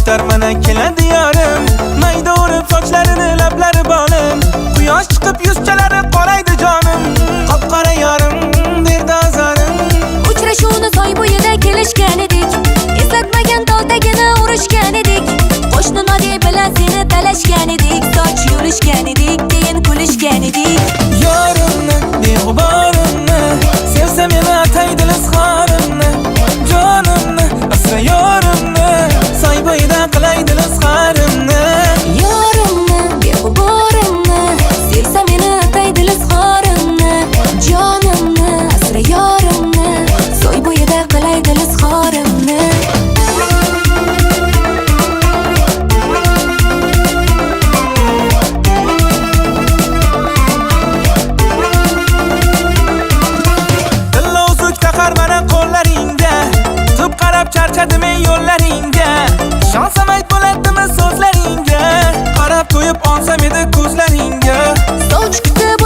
Qushlar mana keladi yorim, mayda urib sochlarini lablari bolim. Quyosh chiqib yuzchalari qoraydi jonim, qop-qora yorim berdi azorim. Uchrashuvni soy bo'yida kelishgan edik, eslatmagan tog'dagini urushgan edik. Qo'shni Nodiya bilan seni talashgan edik, soch yulishgan edik, keyin kulishgan edik. Yorimni, beg'uborimni, sevsa meni ataydi izhorimni. Jonimni, asra yorimni, soy bo'yida qilaydi izhorimni. Yorimni, beg'uborimni, sevsa meni ataydi izhorimni. Jonimni, asra yorimni, soy bo'yida qilaydi izhorimni. Charchadim ey yo'llaringga, ishonsam ayt bo'ladimi so'zlaringga, qarab to'yib olsam edi ko'zlaringga. Soch kutib